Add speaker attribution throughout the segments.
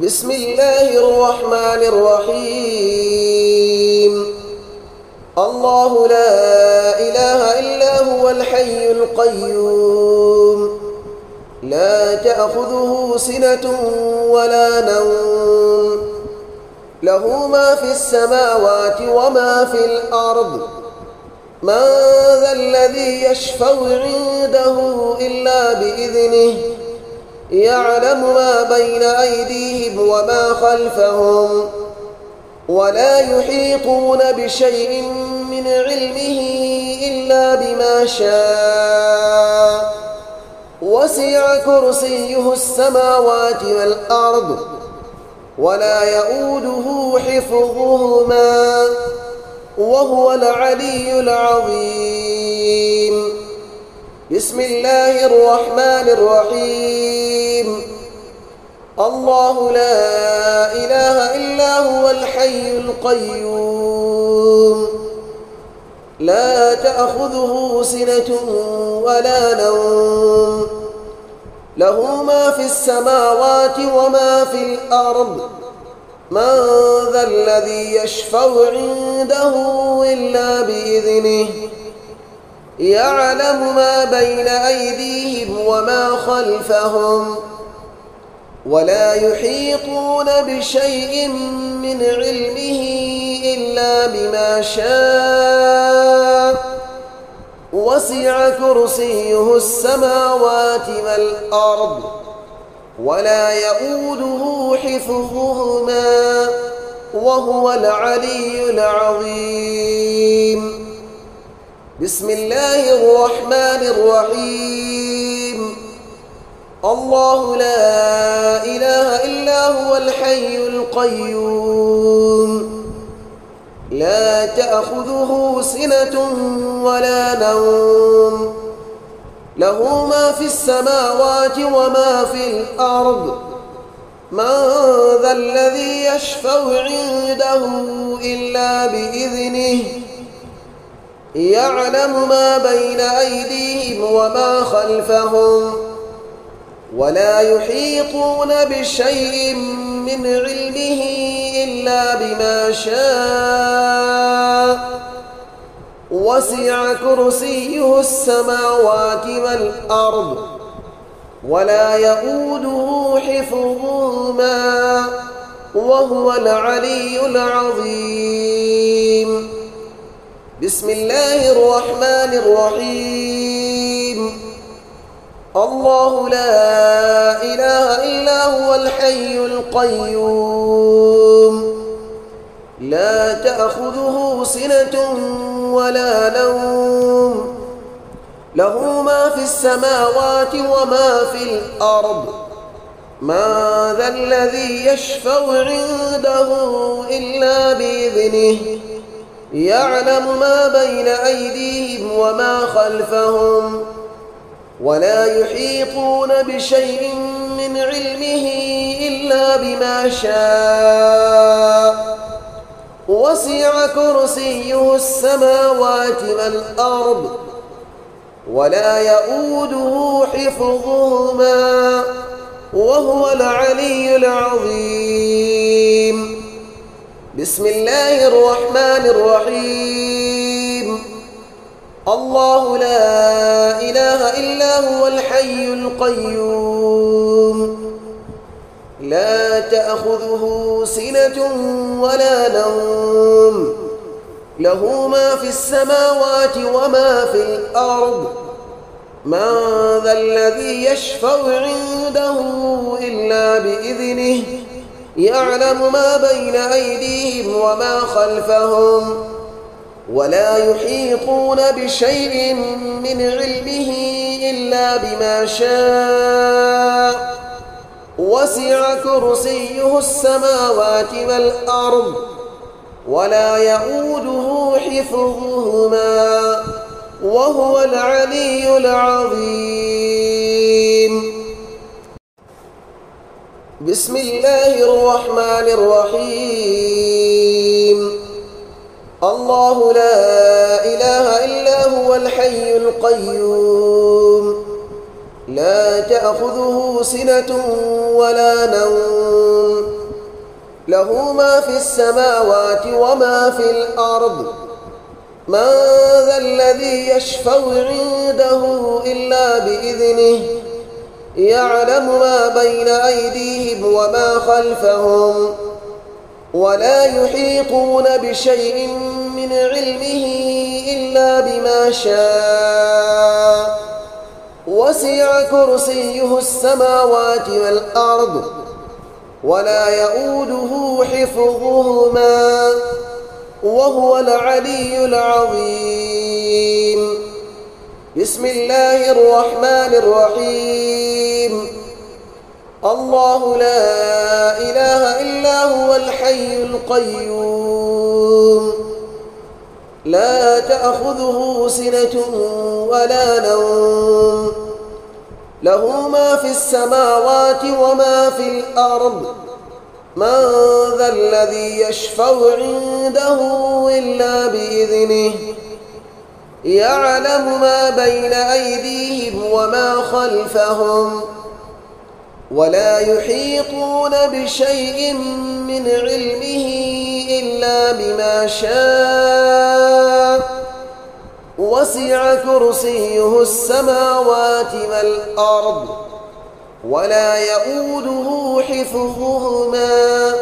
Speaker 1: بسم الله الرحمن الرحيم. الله لا إله إلا هو الحي القيوم، لا تأخذه سنة ولا نوم، له ما في السماوات وما في الأرض. من ذا الذي يشفع عنده إلا بإذنه، يعلم ما بين أيديهم وما خلفهم، ولا يحيطون بشيء من علمه إلا بما شاء. وسع كرسيه السماوات والأرض، ولا يؤوده حفظهما، وهو العلي العظيم. بسم الله الرحمن الرحيم. الله لا إله إلا هو الحي القيوم، لا تأخذه سنة ولا نوم، له ما في السماوات وما في الأرض. من ذا الذي يشفع عنده إلا بإذنه، يعلم ما بين أيديهم وما خلفهم، ولا يحيطون بشيء من علمه إلا بما شاء. وسع كرسيه السماوات والأرض، ولا يؤوده حفظهما، وهو العلي العظيم. بسم الله الرحمن الرحيم. الله لا إله إلا هو الحي القيوم، لا تأخذه سنة ولا نوم، له ما في السماوات وما في الأرض. من ذا الذي يشفع عنده إلا بإذنه، يعلم ما بين أيديهم وما خلفهم، ولا يحيطون بشيء من علمه إلا بما شاء. وسع كرسيه السماوات والأرض، ولا يؤوده حفظهما، وهو العلي العظيم. بسم الله الرحمن الرحيم. الله لا إله إلا هو الحي القيوم، لا تأخذه سنة ولا نوم، له ما في السماوات وما في الأرض. من ذا الذي يشفع عنده إلا بإذنه، يعلم ما بين أيديهم وما خلفهم، ولا يحيطون بشيء من علمه إلا بما شاء. وسع كرسيه السماوات والأرض، ولا يؤوده حفظهما، وهو العلي العظيم. بسم الله الرحمن الرحيم. الله لا إله إلا هو الحي القيوم، لا تأخذه سنة ولا نوم، له ما في السماوات وما في الأرض. من ذا الذي يشفع عنده إلا بإذنه، يعلم ما بين أيديهم وما خلفهم، ولا يحيطون بشيء من علمه إلا بما شاء. وسع كرسيه السماوات والأرض، ولا يؤوده حفظهما، وهو العلي العظيم. بسم الله الرحمن الرحيم. الله لا إله إلا هو الحي القيوم، لا تأخذه سنة ولا نوم له ما في السماوات وما في الأرض من ذا الذي يشفع عنده إلا بإذنه يعلم ما بين أيديهم وما خلفهم ولا يحيطون بشيء من علمه إلا بما شاء وسع كرسيه السماوات والأرض ولا يؤوده حفظهما وهو العلي العظيم. بسم الله الرحمن الرحيم. الله لا إله إلا هو الحي القيوم لا تأخذه سنة ولا نوم له ما في السماوات وما في الأرض من ذا الذي يشفع عنده إلا بإذنه يعلم ما بين أيديهم وما خلفهم ولا يحيطون بشيء من علمه إلا بما شاء وسع كرسيه السماوات والأرض ولا يؤوده حفظهما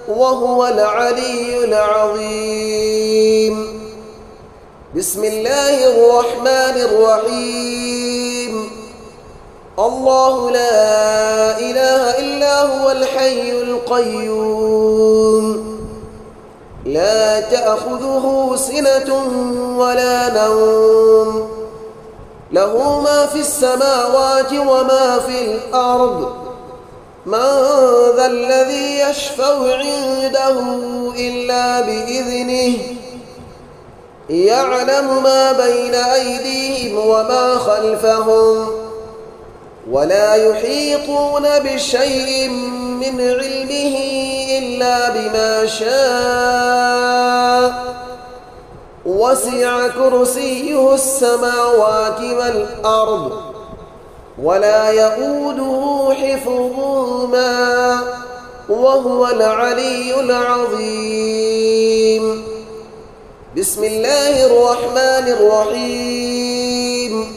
Speaker 1: وهو العلي العظيم. بسم الله الرحمن الرحيم. الله لا إله إلا هو الحي القيوم لا تأخذه سنة ولا نوم له ما في السماوات وما في الأرض من ذا الذي يشفع عنده إلا بإذنه يعلم ما بين أيديهم وما خلفهم ولا يحيطون بشيء من علمه إلا بما شاء وسع كرسيه السماوات والأرض ولا يؤوده حفظهما وهو العلي العظيم. بسم الله الرحمن الرحيم.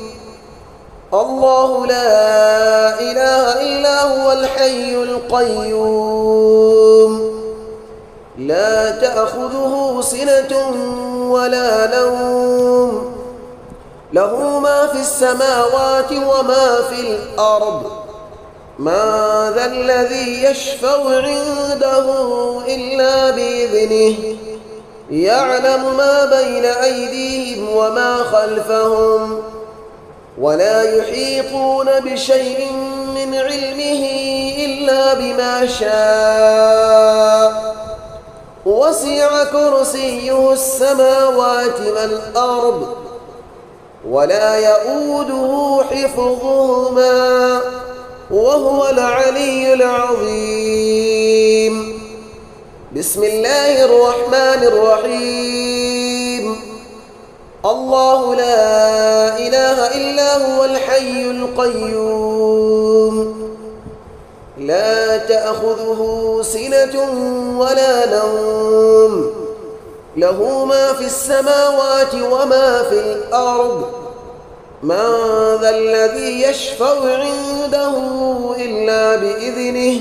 Speaker 1: الله لا إله إلا هو الحي القيوم لا تأخذه سنة ولا نوم له ما في السماوات وما في الأرض من ذا الذي يشفع عنده إلا بإذنه يعلم ما بين أيديهم وما خلفهم ولا يحيطون بشيء من علمه إلا بما شاء وسع كرسيه السماوات والأرض ولا يؤوده حفظهما وهو العلي العظيم. بسم الله الرحمن الرحيم. الله لا إله إلا هو الحي القيوم لا تأخذه سنة ولا نوم له ما في السماوات وما في الأرض من ذا الذي يشفع عنده إلا بإذنه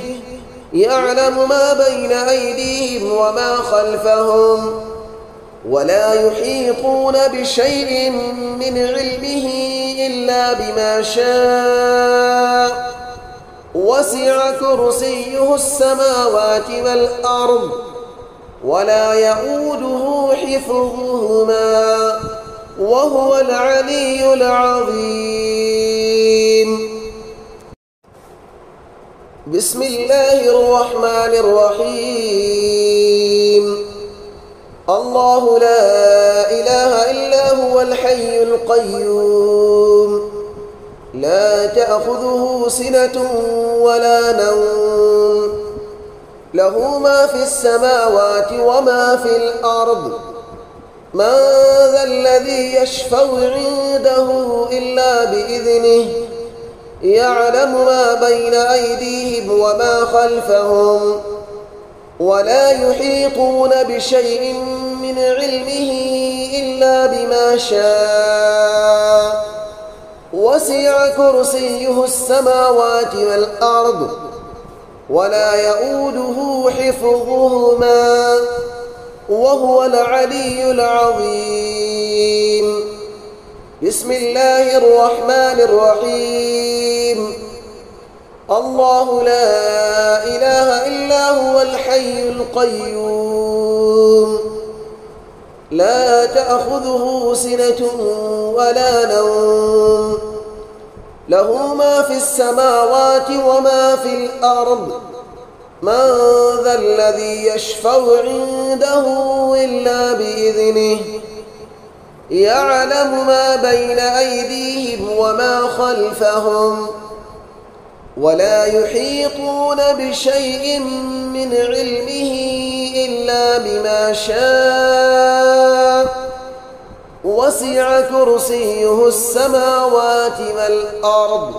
Speaker 1: يعلم ما بين أيديهم وما خلفهم ولا يحيطون بشيء من علمه إلا بما شاء وسع كرسيه السماوات والأرض ولا يؤوده حفظهما وهو العلي العظيم. بسم الله الرحمن الرحيم. الله لا إله إلا هو الحي القيوم لا تأخذه سنة ولا نوم له ما في السماوات وما في الأرض من ذا الذي يشفع عنده إلا بإذنه يعلم ما بين أيديهم وما خلفهم ولا يحيطون بشيء من علمه إلا بما شاء وسع كرسيه السماوات والأرض ولا يؤوده حفظهما وهو العلي العظيم. بسم الله الرحمن الرحيم. الله لا إله إلا هو الحي القيوم لا تأخذه سنة ولا نوم له ما في السماوات وما في الأرض من ذا الذي يشفع عنده إلا بإذنه يعلم ما بين أيديهم وما خلفهم ولا يحيطون بشيء من علمه إلا بما شاء وسع كرسيه السماوات والأرض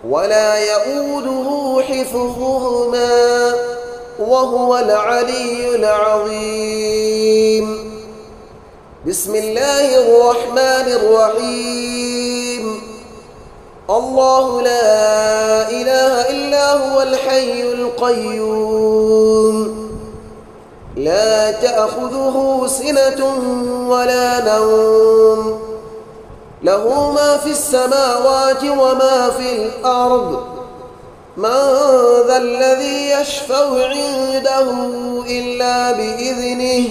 Speaker 1: ولا يؤوده حفظهما وهو العلي العظيم. بسم الله الرحمن الرحيم. الله لا إله إلا هو الحي القيوم لا تأخذه سنة ولا نوم له ما في السماوات وما في الأرض من ذا الذي يشفع عنده إلا بإذنه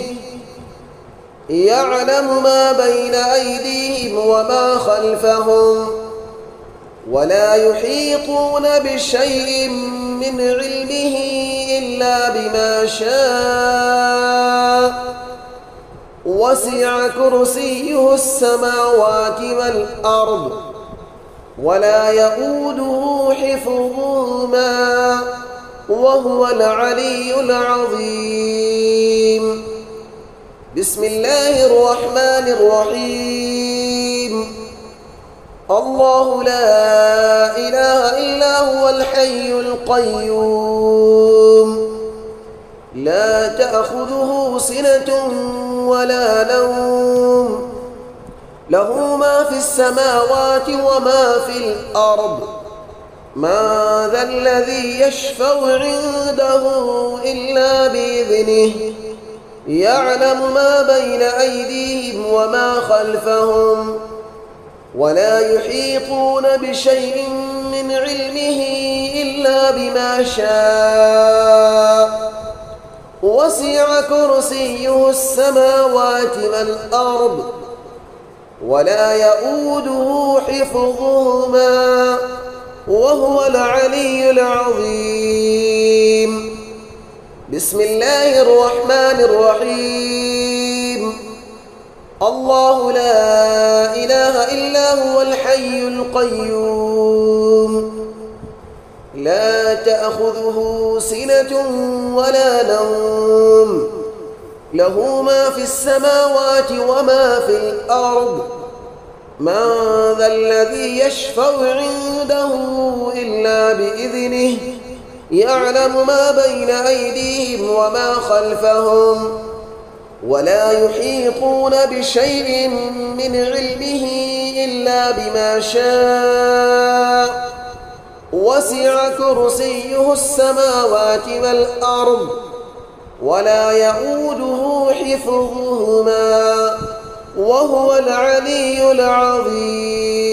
Speaker 1: يعلم ما بين أيديهم وما خلفهم ولا يحيطون بشيء من علمه إلا بما شاء وسع كرسيه السماوات والأرض ولا يؤوده حفظهما وهو العلي العظيم. بسم الله الرحمن الرحيم. الله لا إله إلا هو الحي القيوم لا تأخذه سنة ولا نوم له ما في السماوات وما في الأرض من ذا الذي يشفع عنده إلا بإذنه يعلم ما بين أيديهم وما خلفهم ولا يحيطون بشيء من علمه إلا بما شاء وسع كرسيه السماوات والأرض ولا يؤوده حفظهما وهو العلي العظيم. بسم الله الرحمن الرحيم. الله لا إله إلا هو الحي القيوم لا تأخذه سنة ولا نوم له ما في السماوات وما في الأرض من ذا الذي يشفع عنده إلا بإذنه يعلم ما بين أيديهم وما خلفهم ولا يحيطون بشيء من علمه إلا بما شاء وسع كرسيه السماوات والأرض ولا يؤوده حفظهما وهو العلي العظيم.